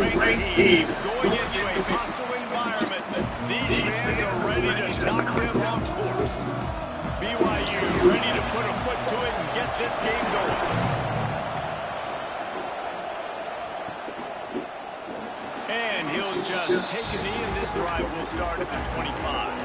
ranked team. Going into a hostile environment, these fans are ready to knock them off course. BYU ready to put a foot to it and get this game going. And he'll just take a knee, and this drive will start at the 25.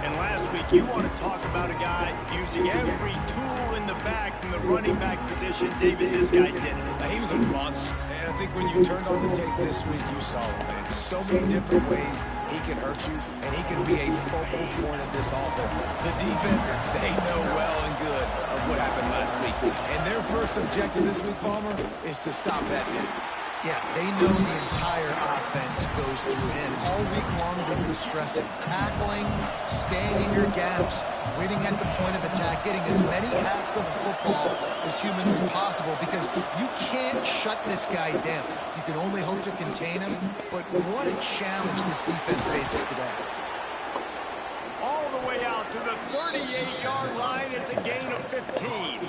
And last week, you want to talk about a guy using every tool in the back from the running back position. David, this guy did it. He was a monster. And I think when you turned on the tape this week, you saw him in so many different ways. He can hurt you, and he can be a focal point of this offense. The defense, they know well and good of what happened last week. And their first objective this week, Palmer, is to stop that dude. Yeah, they know the entire offense goes through him. All week long, they've been stressing, tackling, staying in your gaps, waiting at the point of attack, getting as many hats to the football as humanly possible, because you can't shut this guy down. You can only hope to contain him, but what a challenge this defense faces today. All the way out to the 38-yard line. It's a gain of 15.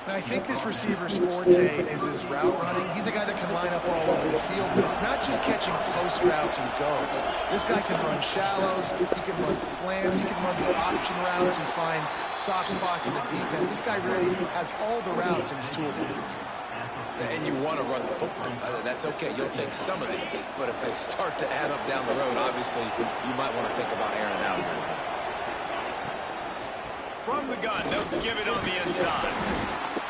I think this receiver's forte is his route running. He's a guy that can line up all over the field, but it's not just catching post routes and goes. This guy can run shallows, he can run slants, he can run the option routes and find soft spots in the defense. This guy really has all the routes in his toolbox. And you want to run the football. That's okay. You'll take some of these. But if they start to add up down the road, obviously, you might want to think about airing it out a little bit. From the gun, they'll give it on the inside.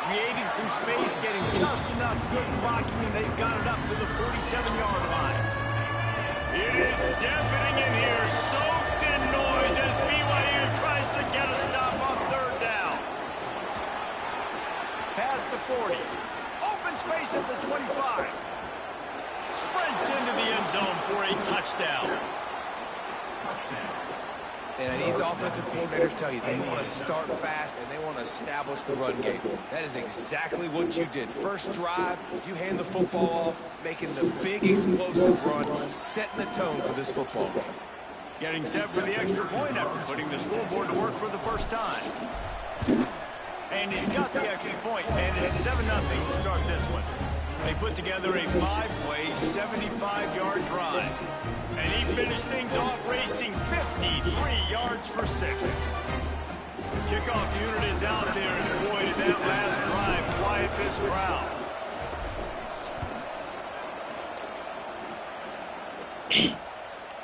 Creating some space, getting just enough good blocking, and they've got it up to the 47-yard line. It is deafening in here, soaked in noise as BYU tries to get a stop on third down. Past the 40. Open space at the 25. Sprints into the end zone for a touchdown. And these offensive coordinators tell you they want to start fast and they want to establish the run game. That is exactly what you did. First drive, you hand the football off, making the big explosive run, setting the tone for this football game. Getting set for the extra point after putting the scoreboard to work for the first time. And he's got the extra point, and it's 7-0 to start this one. They put together a 5-play, 75-yard drive. And he finished things off racing 53 yards for 6. The kickoff unit is out there, and boy, did that last drive quiet this crowd.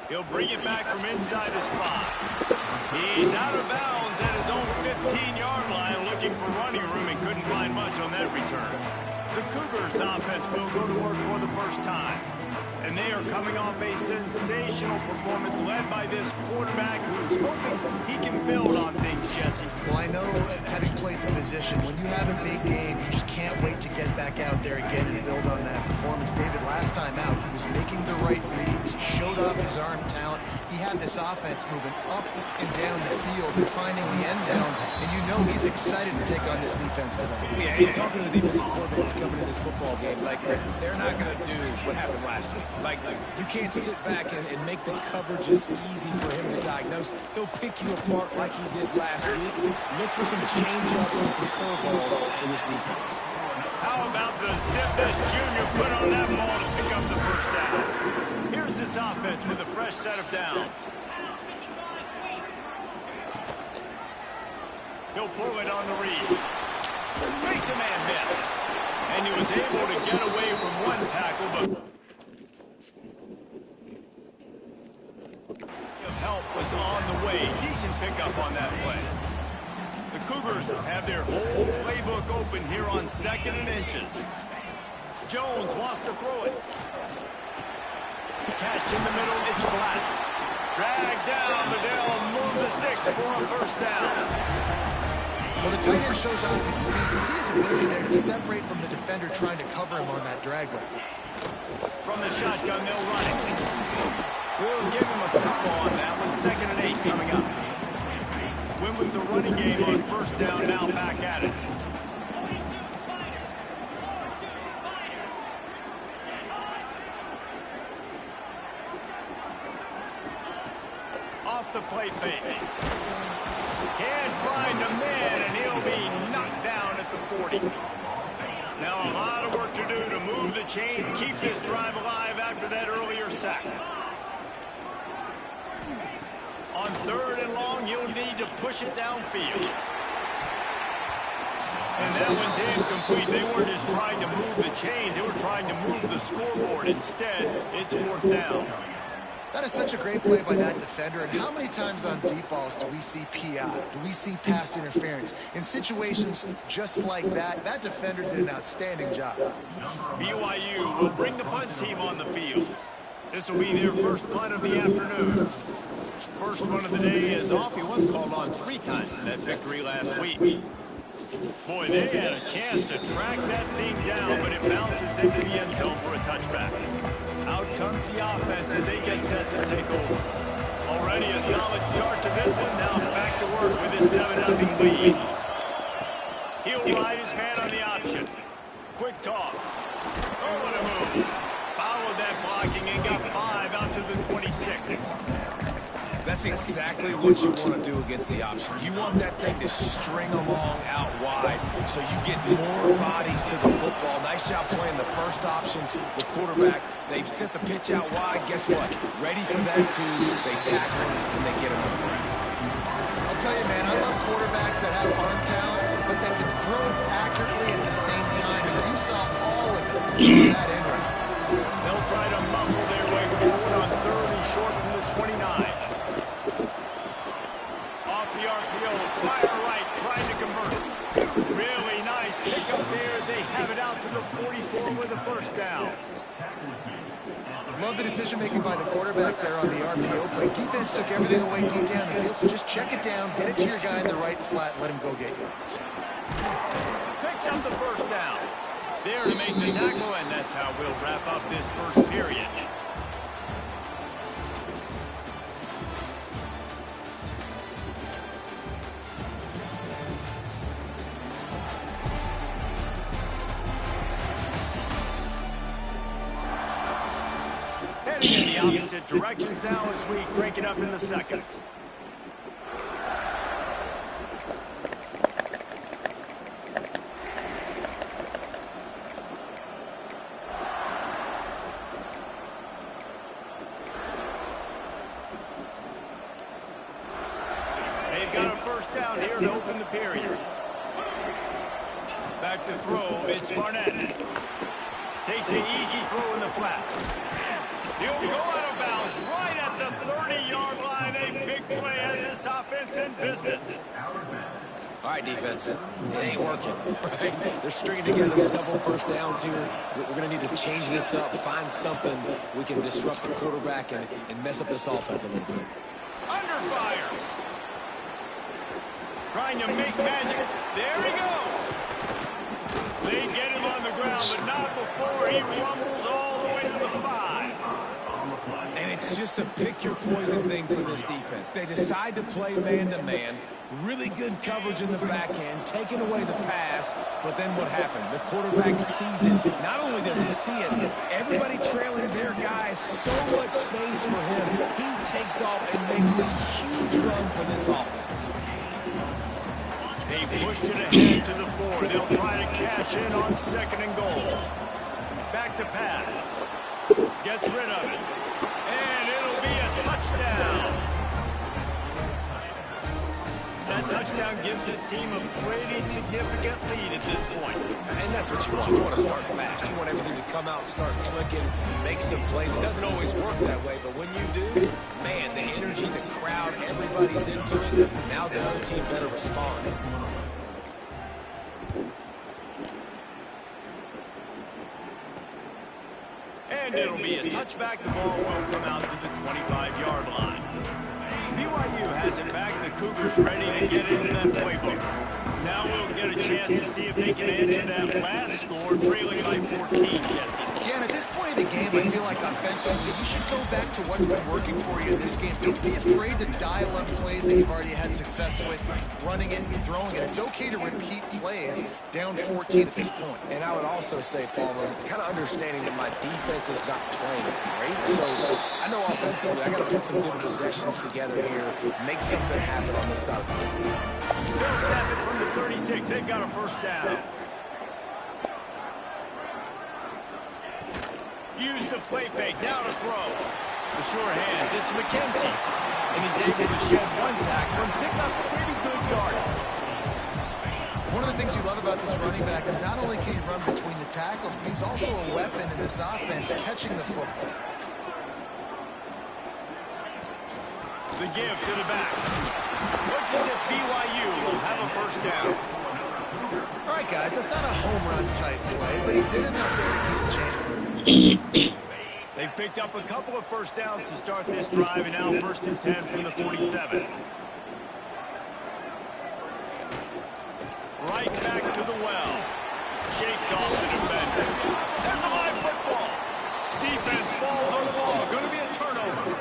He'll bring it back from inside his 5. He's out of bounds at his own 15-yard line, looking for running room, and couldn't find much on that return. The Cougars offense will go to work for the first time. And they are coming off a sensational performance led by this quarterback who's hoping he can build on things, Jesse. Well, I know, having played the position, when you have a big game, you just can't wait to get back out there again and build on that performance. David, last time out, he was making the right reads. He showed off his arm talent. He had this offense moving up and down the field and finding the end zone. And you know he's excited to take on this defense today. Yeah, and talking to the defensive coordinators coming to this football game, like, they're not going to do what happened last week. Like you can't sit back and make the coverages easy for him to diagnose. He'll pick you apart like he did last week. Look for some change-ups and some curveballs for this defense. How about the zip this junior put on that ball to pick up the first down? Here's this offense with a fresh set of downs. He'll pull it on the read. Makes a man miss. And he was able to get away from one tackle, but help was on the way. Decent pickup on that play. The Cougars have their whole playbook open here on 2nd and inches. Jones wants to throw it. Catch in the middle, it's flat. Drag down, but they'll move the sticks for a first down. Well, the tight end shows off his speed. You see his ability there to separate from the defender trying to cover him on that drag route. From the shotgun, they'll run it. We'll give him a couple on that one. 2nd and 8 coming up. Win with the running game on first down, now back at it. Off the play fake. Can't find a man, and he'll be knocked down at the 40. Now a lot of work to do to move the chains, keep this drive alive after that earlier sack. On 3rd and long, you'll need to push it downfield. And that one's incomplete. They weren't just trying to move the chains. They were trying to move the scoreboard. Instead, it's 4th down. That is such a great play by that defender. And how many times on deep balls do we see PI? Do we see pass interference? In situations just like that, that defender did an outstanding job. BYU will bring the punt team on the field. This will be their first punt of the afternoon. First one of the day is off. He was called on 3 times in that victory last week. Boy, they had a chance to track that thing down, but it bounces into the end zone for a touchback. Out comes the offense as they get set to take over. Already a solid start to this one. Now back to work with his 7-0 lead. He'll ride his man on the option. Quick toss. Oh, what a move. Followed that blocking and got 5 out to the 26. That's exactly what you want to do against the option. You want that thing to string along out wide so you get more bodies to the football. Nice job playing the first option, the quarterback. They've sent the pitch out wide. Guess what? Ready for that too. They tackle him and they get him on the ground. I'll tell you, man, I love quarterbacks that have arm talent, but that can throw it accurately at the same time. And you saw all of it in that end round. They'll try to muscle their way forward on 3rd and short from the 29. Fire right, trying to convert. Really nice pickup there as they have it out to the 44 with a 1st down. Love the decision-making by the quarterback there on the RPO play. Defense took everything away deep down the field, so just check it down, get it to your guy in the right flat, and let him go get yards. Picks up the 1st down. There to make the tackle, and that's how we'll wrap up this first period. In the opposite directions now as we crank it up in the 2nd. They've got a 1st down here to open the period. Back to throw, it's Barnett. Takes the easy throw in the flat. He'll go out of bounds right at the 30-yard line. A big play as this offense in business. All right, defense. It ain't working, right? They're stringing together several 1st downs here. We're going to need to change this up, find something we can disrupt the quarterback and mess up this offense a little bit. Under fire. Trying to make magic. There he goes. They get him on the ground, but not before he rumbles all the way to the 5. And it's just a pick-your-poison thing for this defense. They decide to play man-to-man, really good coverage in the back end, taking away the pass, but then what happened? The quarterback sees it. Not only does he see it, everybody trailing their guy, so much space for him. He takes off and makes a huge run for this offense. They pushed it ahead to the 4. They'll try to cash in on 2nd and goal. Back to pass. Gets rid of it. And it'll be a touchdown. That touchdown gives his team a pretty significant lead at this point. And that's what you want. You want to start fast. You want everything to come out, start clicking, make some plays. It doesn't always work that way, but when you do, man, the energy, the crowd, everybody's into it. Now the other team's got to respond. And it'll be a touchback. The ball will come out to the 25-yard line. BYU has it back. The Cougars ready to get into that playbook. Now we'll get a chance to see if they can answer that last score, trailing by 14, Jesse. Yeah, and at this point of the game, I feel like offensively, you should go back to what's been working for you in this game. Don't be afraid to dial up plays that you've already had success with, running it and throwing it. It's okay to repeat plays down 14 at this point. And I would also say, Palmer, kind of understanding that my defense is not playing great. So I know offensively, I got to put some good possessions together here, make something happen on this side of the ball. They'll snap it from the 36. They've got a 1st down. Use the play fake, now to throw. The sure hands, it's McKenzie. And he's able to shed one tackle and pick up pretty good yardage. One of the things you love about this running back is not only can he run between the tackles, but he's also a weapon in this offense, catching the football. The give to the back. Looks as if BYU will have a first down. All right, guys, that's not a home run type play, but he did enough there to keep the chains moving. They've picked up a couple of first downs to start this drive, and now 1st and 10 from the 47. Right back to the well. Shakes off the defender. There's a live football. Defense falls on the ball. Going to be a turnover.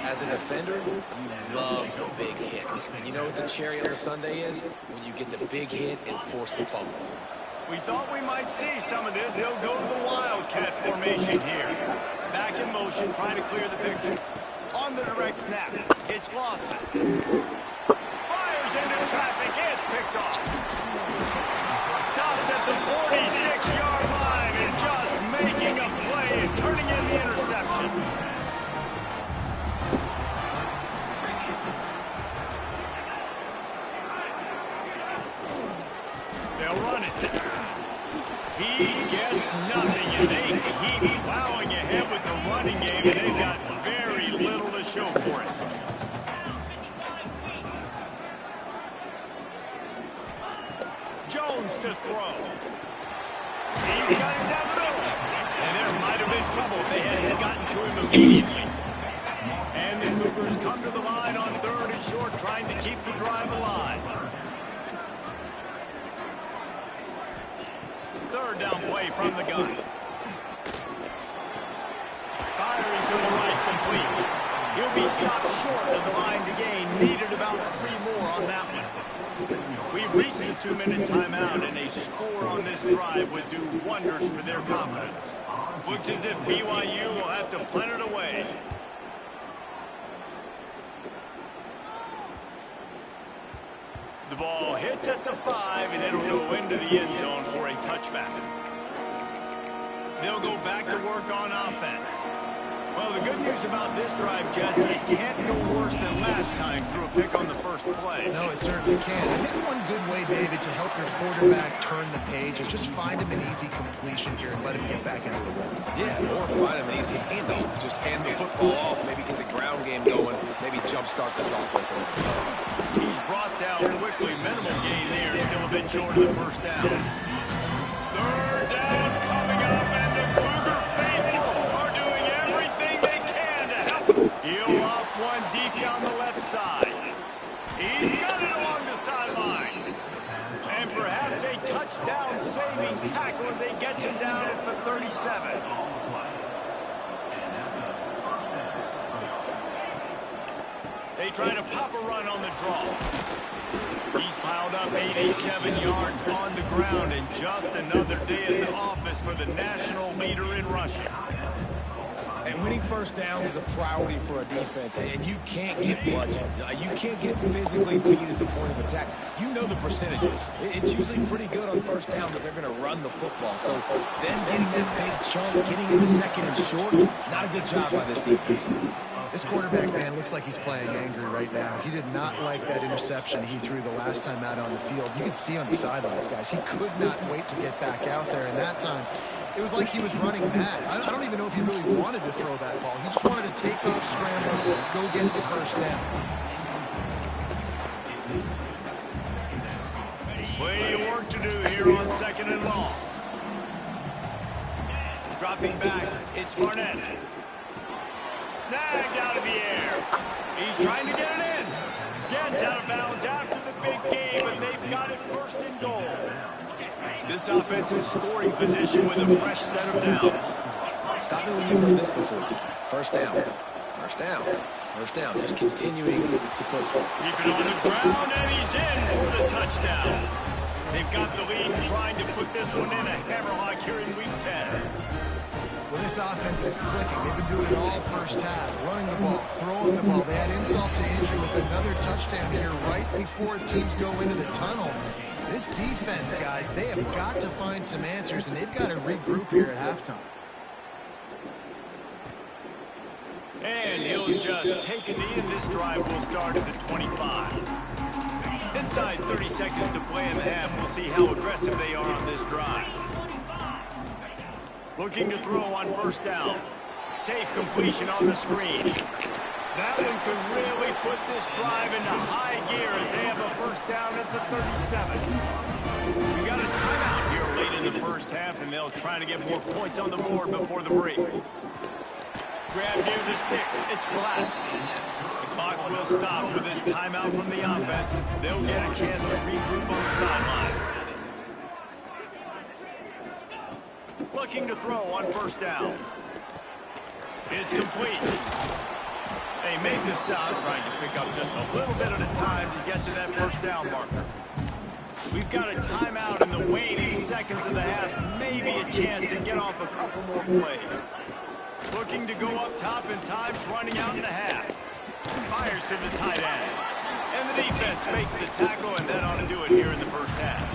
As a defender, you love the big hits. You know what the cherry on the sundae is? When you get the big hit and force the fumble. We thought we might see some of this. They'll go to the Wildcat formation here. Back in motion, trying to clear the picture. On the direct snap, it's Lawson. Fires into traffic, it's picked off. Stopped at the 46-yard line and just making a play and turning in the interception. They'll run it. He gets nothing, and they keep plowing ahead with the running game, and they've got very little to show for it. Jones to throw. He's got it down the middle. And there might have been trouble if they hadn't gotten to him immediately. And the Cougars come to the line on 3rd and short, trying to keep the drive alive. 3rd down play from the gun. Firing to the right, complete. He'll be stopped short of the line to gain. Needed about 3 more on that one. We've reached the 2-minute timeout, and a score on this drive would do wonders for their confidence. Looks as if BYU will have to punt it away. The ball hits at the 5, and it'll go into the end zone for a touchback. They'll go back to work on offense. Well, the good news about this drive, Jesse, it can't go worse than last time through a pick on the first play. No, it certainly can. I think one good way, David, to help your quarterback turn the page is just find him an easy completion here and let him get back into the rhythm. Yeah, or find him an easy handoff. Just hand the football off, maybe get the ground game going, maybe jumpstart this offense a little bit. He's brought down quickly. Minimal gain there. Still a bit short of the first down. 3rd down coming up, and the Cougar faithful are doing everything they can to help. He'll off one deep down the left side. He's got it along the sideline. And perhaps a touchdown-saving tackle as they get him down at the 37. They try to pop a run on the draw. He's piled up 87 yards on the ground, and just another day at the office for the national leader in rushing. And winning first downs is a priority for a defense, and you can't get bludgeoned. You can't get physically beat at the point of attack. You know the percentages. It's usually pretty good on first down that they're going to run the football. So then getting that big chunk, getting it 2nd and short, not a good job by this defense. This quarterback, man, looks like he's playing angry right now. He did not like that interception he threw the last time out on the field. You can see on the sidelines, guys, he could not wait to get back out there. And that time, it was like he was running mad. I don't even know if he really wanted to throw that ball. He just wanted to take off, scramble, go get the first down. Plenty of work to do here on 2nd and long. Dropping back, it's Barnett. Snagged out of the air. He's trying to get it in. Gets out of bounds after the big game, but they've got it 1st and goal. This offense in scoring position with a fresh set of downs. Stop me when you've heard this before. First down. First down. First down. Just continuing to put forward. Keep it on the ground, and he's in for the touchdown. They've got the lead, trying to put this one in a hammerlock here in Week 10. Well, this offense is clicking. They've been doing it all first half, running the ball, throwing the ball. They had insult to injury with another touchdown here right before teams go into the tunnel. This defense, guys, they have got to find some answers, and they've got to regroup here at halftime. And he'll just take a knee, and this drive will start at the 25. Inside 30 seconds to play in the half. We'll see how aggressive they are on this drive. Looking to throw on first down. Safe completion on the screen. That one could really put this drive into high gear as they have a first down at the 37. We got a timeout here late in the first half, and they'll try to get more points on the board before the break. Grab near the sticks. It's Black. The clock will stop with this timeout from the offense. They'll get a chance to regroup on the sideline. Looking to throw on first down. It's complete. They make the stop, trying to pick up just a little bit at a time to get to that first down marker. We've got a timeout in the waning seconds of the half. Maybe a chance to get off a couple more plays. Looking to go up top in times, running out in the half. Fires to the tight end. And the defense makes the tackle, and that ought to do it here in the first half.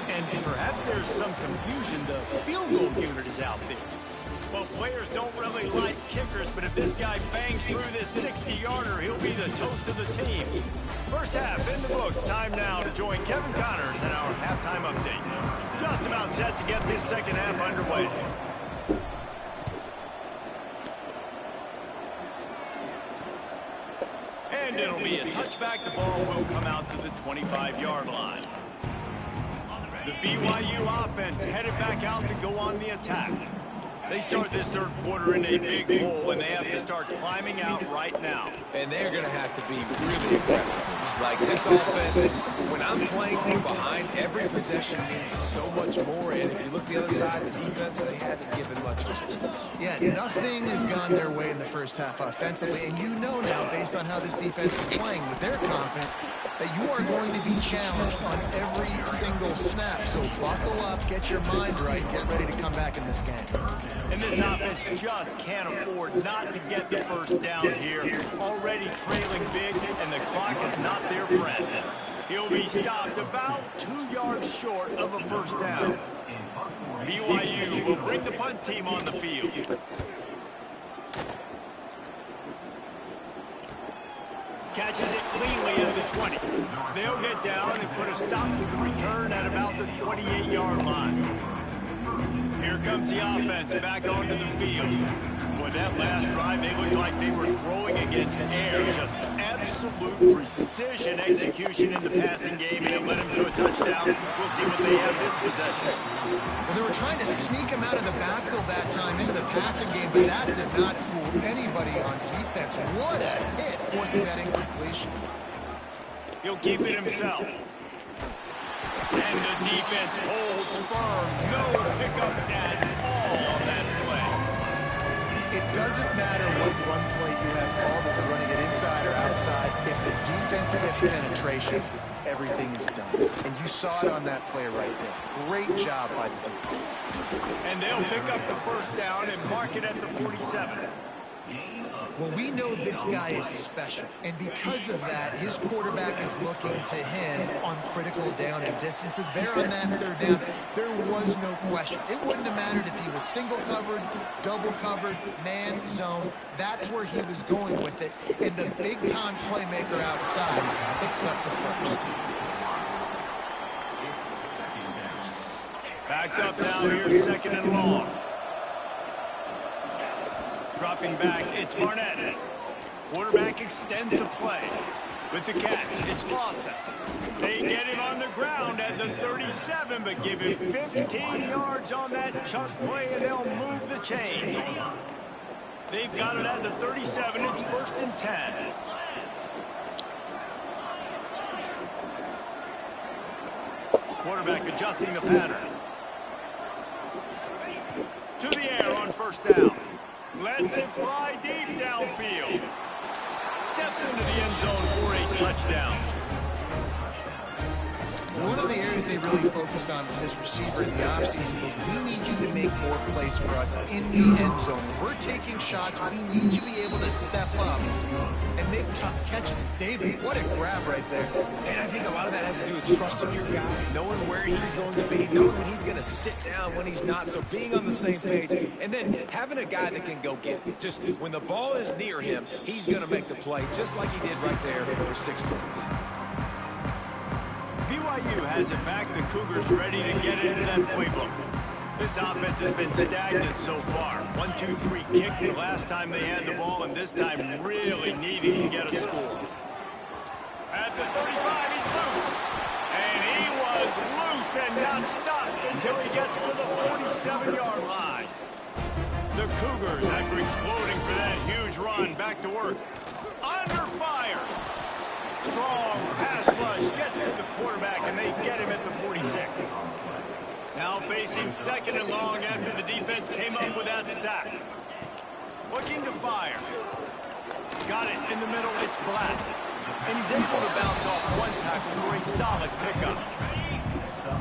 And perhaps there's some confusion. The field goal unit is out there. Well, players don't really like kickers, but if this guy bangs through this 60-yarder, he'll be the toast of the team. First half in the books. Time now to join Kevin Connors in our halftime update. Just about set to get this second half underway. And it'll be a touchback. The ball will come out to the 25-yard line. The BYU offense headed back out to go on the attack. They start this third quarter in a big hole, and they have to start climbing out right now. And they're going to have to be really aggressive. It's like this offense, when I'm playing from behind, every possession means so much more. And if you look the other side, the defense, they haven't given much resistance. Yeah, nothing has gone their way in the first half offensively. And you know now, based on how this defense is playing with their confidence, that you are going to be challenged on every single snap. So buckle up, get your mind right, get ready to come back in this game. And this offense just can't afford not to get the first down here. Already trailing big, and the clock is not their friend. He'll be stopped about 2 yards short of a first down. BYU will bring the punt team on the field. Catches it cleanly at the 20. They'll get down and put a stop to the return at about the 28-yard line. Here comes the offense back onto the field. Boy, that last drive, they looked like they were throwing against air. Just absolute precision execution in the passing game, and it led them to a touchdown. We'll see what they have this possession. Well, they were trying to sneak him out of the backfield that time into the passing game, but that did not fool anybody on defense. What a hit, forcing that incompletion. He'll keep it himself. And the defense holds firm. No pickup at all on that play. It doesn't matter what run play you have called, if you're running it inside or outside. If the defense gets penetration, everything is done. And you saw it on that play right there. Great job by the defense. And they'll pick up the first down and mark it at the 47. Well, we know this guy is special, and because of that, his quarterback is looking to him on critical down and distances. There on that third down, there was no question. It wouldn't have mattered if he was single covered, double covered, man, zone. That's where he was going with it, and the big-time playmaker outside picks up the first. Backed up now here, second and long. Dropping back, it's Barnett. Quarterback extends the play. With the catch, it's Lawson. They get him on the ground at the 37, but give him 15 yards on that chunk play, and they'll move the chains. They've got it at the 37. It's 1st and 10. Quarterback adjusting the pattern. To the air on first down. Lets it fly deep downfield. Steps into the end zone for a touchdown. One of the areas they really focused on with this receiver in the offseason was, we need you to make more plays for us in the end zone. We're taking shots. We need you to be able to step up and make tough catches. David, what a grab right there. And I think a lot of that has to do with trusting your guy, knowing where he's going to be, knowing when he's going to sit down, when he's not. So being on the same page, and then having a guy that can go get it. Just when the ball is near him, he's going to make the play, just like he did right there for 6 points. BYU has it back. The Cougars ready to get into that playbook. This offense has been stagnant so far. 1-2-3 kick the last time they had the ball, and this time really needing to get a score. At the 35, he's loose. And he was loose and not stopped until he gets to the 47-yard line. The Cougars, after exploding for that huge run, back to work. Under fire. Strong pass rush gets to the quarterback, and they get him at the 46. Now facing second and long after the defense came up with that sack. Looking to fire. Got it in the middle. It's Black. And he's able to bounce off one tackle for a solid pickup.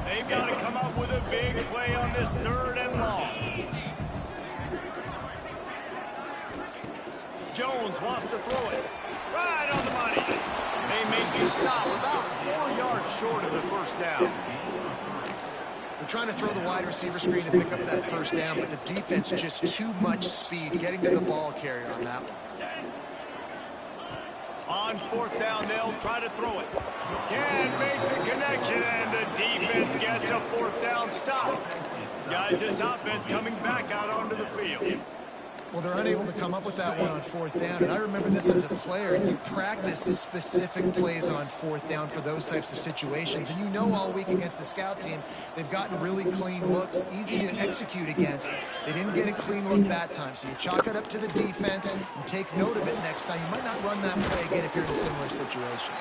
They've got to come up with a big play on this third and long. Jones wants to throw it. Right on the money. They make you stop about 4 yards short of the first down. They're trying to throw the wide receiver screen and pick up that first down, but the defense just too much speed getting to the ball carrier on that one. On fourth down, they'll try to throw it. Can't make the connection, and the defense gets a fourth down stop. Guys, this offense coming back out onto the field. Well, they're unable to come up with that one on fourth down, and I remember this as a player. You practice specific plays on fourth down for those types of situations, and you know all week against the scout team, they've gotten really clean looks, easy to execute against. They didn't get a clean look that time, so you chalk it up to the defense and take note of it next time. You might not run that play again if you're in a similar situation.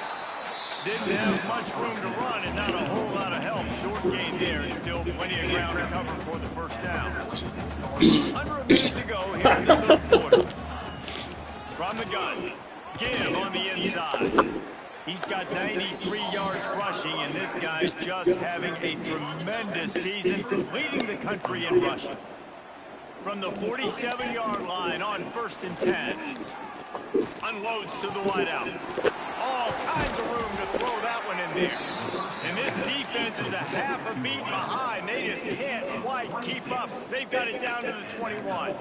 Didn't have much room to run and not a whole lot of help. Short gain there and still plenty of ground to cover for the first down. Under a minute to go here in the third quarter. From the gun, Give on the inside. He's got 93 yards rushing, and this guy's just having a tremendous season, leading the country in rushing. From the 47-yard line on 1st and 10. Unloads to the wideout. All kinds of room to throw that one in there. And this defense is a half a beat behind. They just can't quite keep up. They've got it down to the 21.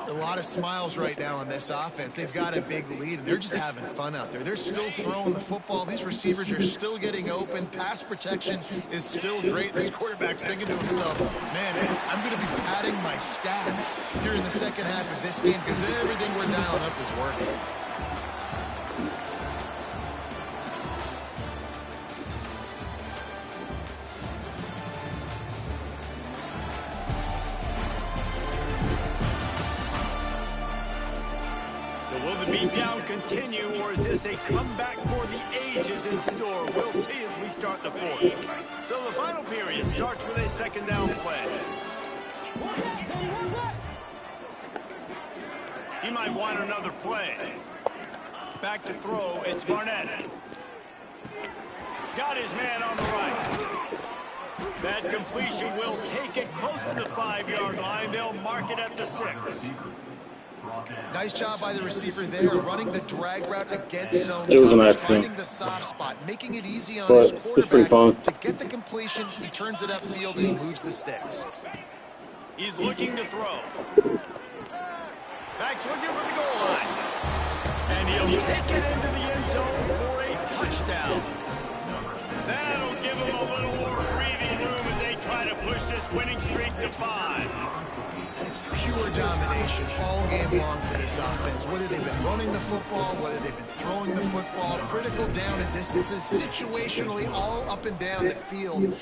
A lot of smiles right now on this offense. They've got a big lead, and they're just having fun out there. They're still throwing the football. These receivers are still getting open. Pass protection is still great. This quarterback's thinking to himself, man, I'm going to be padding my stats here in the second half of this game because everything we're dialing up is working. Beatdown continue, or is this a comeback for the ages in store? We'll see as we start the fourth. So the final period starts with a second down play. He might want another play. Back to throw, it's Barnett. Got his man on the right. That completion will take it close to the 5-yard line. They'll mark it at the 6. Nice job by the receiver there, running the drag route against zone. It was an accident. Finding the soft spot, making it easy on But his it's pretty fun. quarterback to get the completion. He turns it upfield and he moves the sticks. He's looking to throw. Back's looking for the goal line. And he'll take it into the end zone for a touchdown. That'll give him a little more breathing room as they try to push this winning streak to 5. Pure domination all game long for this offense. Whether they've been running the football, whether they've been throwing the football, critical down and distances, situationally all up and down the field.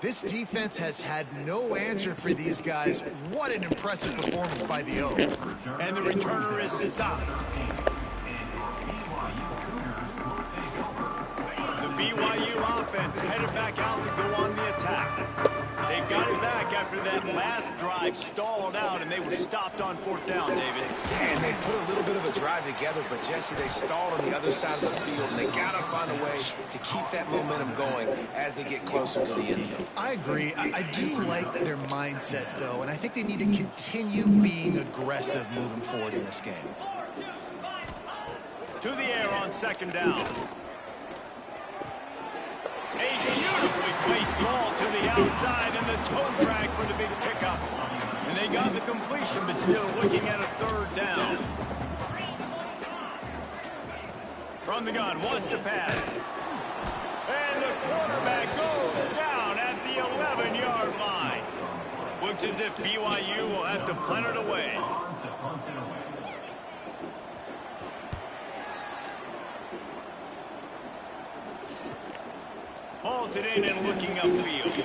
This defense has had no answer for these guys. What an impressive performance by the O. And the returner is stopped. The BYU offense headed back out to go on the attack. They've got it back after that last drive stalled out, and they were stopped on 4th down, David. Yeah, and they put a little bit of a drive together, but Jesse, they stalled on the other side of the field, and they got to find a way to keep that momentum going as they get closer to the end zone. I agree. I do like their mindset, though, and I think they need to continue being aggressive moving forward in this game. To the air on 2nd down. A beautifully placed ball to the outside, and the toe drag for the big pickup. And they got the completion, but still looking at a 3rd down. From the gun, wants to pass. And the quarterback goes down at the 11-yard line. Looks as if BYU will have to punt it away. Hauls it in and looking upfield.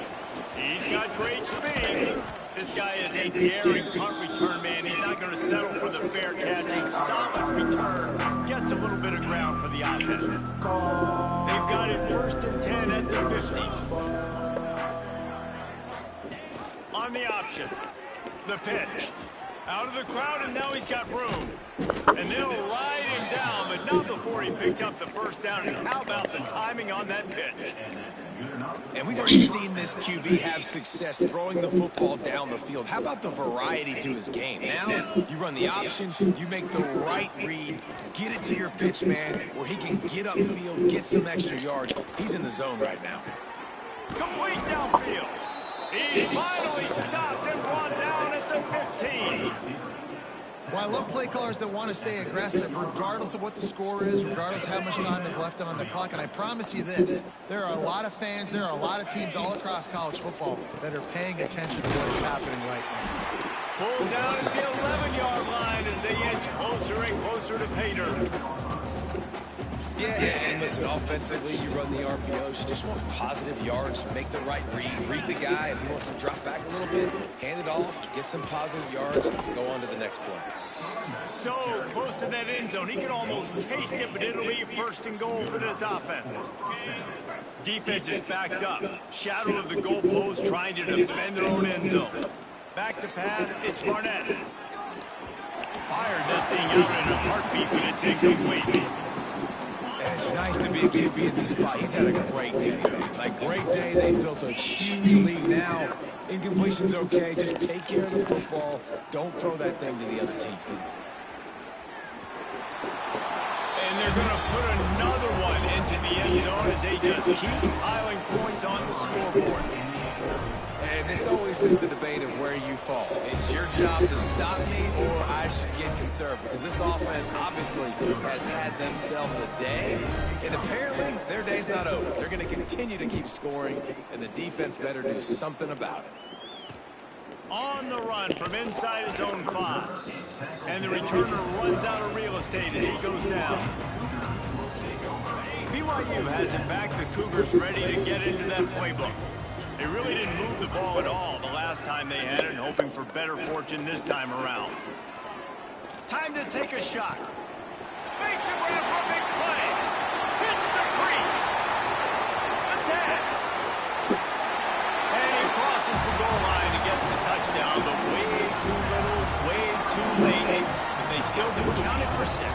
He's got great speed. This guy is a daring punt return man. He's not going to settle for the fair catch. A solid return. Gets a little bit of ground for the offense. They've got it 1st and 10 at the 50. On the option. The pitch. Out of the crowd, and now he's got room. And they'll ride him down, but not before he picked up the 1st down. And how about the timing on that pitch? And we've already seen this QB have success throwing the football down the field. How about the variety to his game? Now, you run the option, you make the right read, get it to your pitch man where he can get upfield, get some extra yards. He's in the zone right now. Complete downfield. He's finally stopped and brought down at the 15. Well, I love play callers that want to stay aggressive, regardless of what the score is, regardless of how much time is left on the clock. And I promise you this, there are a lot of fans, there are a lot of teams all across college football that are paying attention to what is happening right now. Pulled down at the 11-yard line as they inch closer and closer to pay dirt. Yeah, and listen, offensively, you run the RPOs. You just want positive yards, make the right read the guy. If he wants to drop back a little bit, hand it off, get some positive yards, go on to the next play. So close to that end zone, he can almost taste it, but it'll be 1st and goal for this offense. Defense is backed up. Shadow of the goalpost trying to defend their own end zone. Back to pass, it's Barnett. Fired that thing out in a heartbeat, but it takes complete. And it's nice to be a QB in this spot. He's had a great day. Like, great day. They built a huge lead now. Incompletion's okay. Just take care of the football. Don't throw that thing to the other team. And they're going to put another one into the end zone as they just keep piling points on the scoreboard. And this always is the debate of where you fall. It's your job to stop me or I should get conservative. Because this offense obviously has had themselves a day. And apparently their day's not over. They're going to continue to keep scoring. And the defense better do something about it. On the run from inside his own 5. And the returner runs out of real estate as he goes down. BYU has it back. The Cougars ready to get into that playbook. They really didn't move the ball at all the last time they had it, hoping for better fortune this time around. Time to take a shot. Makes it run for a big play. Hits the crease. The tag. And he crosses the goal line and gets the touchdown, but way too little, way too late. And they still do count it for 6.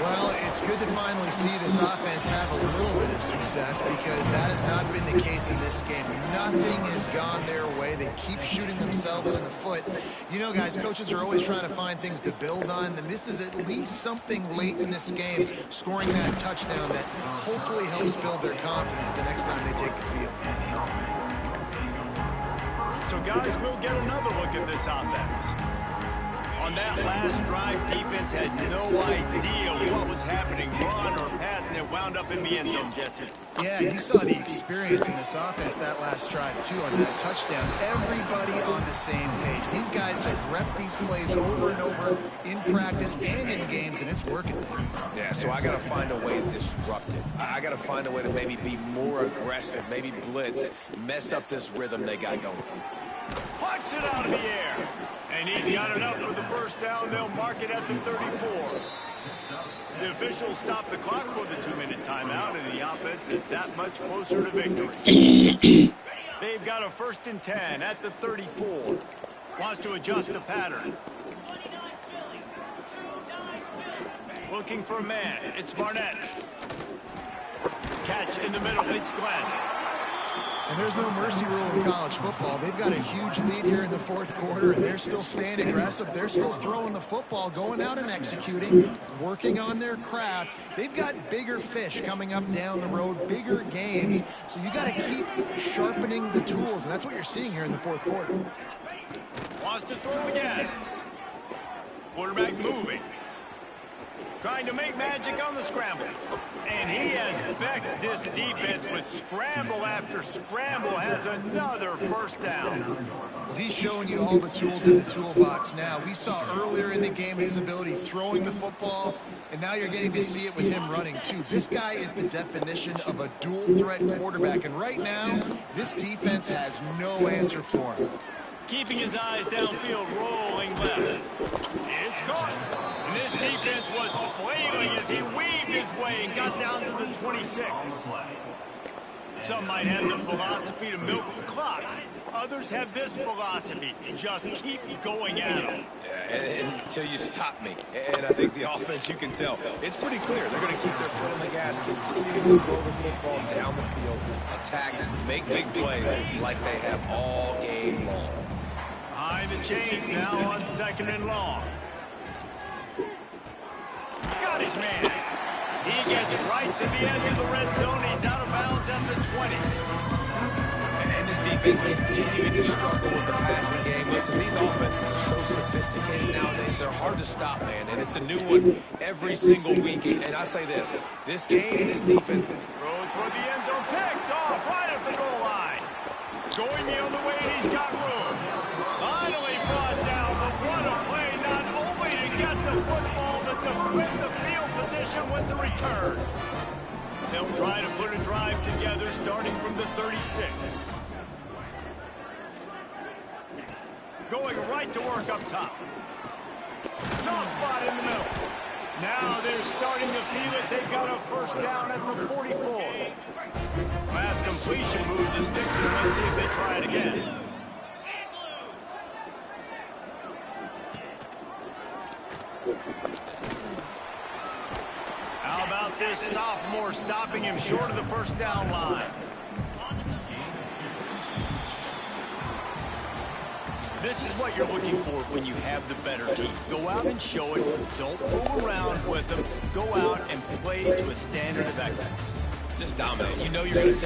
Well, it's good to finally see this offense have a little bit of success because that has not been the case in this game. Nothing has gone their way. They keep shooting themselves in the foot. You know, guys, coaches are always trying to find things to build on, and this is at least something late in this game, scoring that touchdown that hopefully helps build their confidence the next time they take the field. So, guys, we'll get another look at this offense. On that last drive, defense had no idea what was happening, run or pass, and it wound up in the end zone, Jesse. Yeah, you saw the experience in this offense that last drive, too, on that touchdown. Everybody on the same page. These guys have repped these plays over and over in practice and in games, and it's working. Yeah, so I got to find a way to disrupt it. I got to find a way to maybe be more aggressive, maybe blitz, mess up this rhythm they got going. Pucks it out of the air. And he's got enough for the 1st down. They'll mark it at the 34. The officials stop the clock for the 2-minute timeout, and the offense is that much closer to victory. They've got a 1st and 10 at the 34. Wants to adjust the pattern. Looking for a man. It's Barnett. Catch in the middle. It's Glenn. And there's no mercy rule in college football. They've got a huge lead here in the 4th quarter, and they're still staying aggressive. They're still throwing the football, going out and executing, working on their craft. They've got bigger fish coming up down the road, bigger games. So you got to keep sharpening the tools, and that's what you're seeing here in the 4th quarter. Wants to throw again. Quarterback moving. Trying to make magic on the scramble. And he has vexed this defense with scramble after scramble, has another 1st down. Well, he's showing you all the tools in the toolbox now. We saw earlier in the game his ability throwing the football, and now you're getting to see it with him running too. This guy is the definition of a dual-threat quarterback, and right now, this defense has no answer for him. Keeping his eyes downfield, rolling left. It's caught. And this defense was flailing as he weaved his way and got down to the 26. Some might have the philosophy to milk the clock. Others have this philosophy, just keep going at them. Yeah, until you stop me. And I think the offense, you can tell, it's pretty clear. They're going to keep their foot on the gas, continue to throw the football down the field, attack, make big plays like they have all game long. Behind the chains now on 2nd and long. Got his man. He gets right to the edge of the red zone. He's out of bounds at the 20. And this defense continuing to struggle with the passing game. Listen, these offenses are so sophisticated nowadays. They're hard to stop, man. And it's a new one every single week. And I say this game, this defense. Throws for the end zone. Picked off right at the goal line. Going the other way, and he's got room. Finally brought down, but what a play, not only to get the football, but to win the field position with the return. They'll try to put a drive together starting from the 36. Going right to work up top. Soft spot in the middle. Now they're starting to feel it. They've got a 1st down at the 44. Fast completion move to sticks, and let's see if they try it again. How about this sophomore stopping him short of the 1st down line? This is what you're looking for when you have the better team. Go out and show it. Don't fool around with them. Go out and play to a standard of excellence. Just dominate. You know you're going to take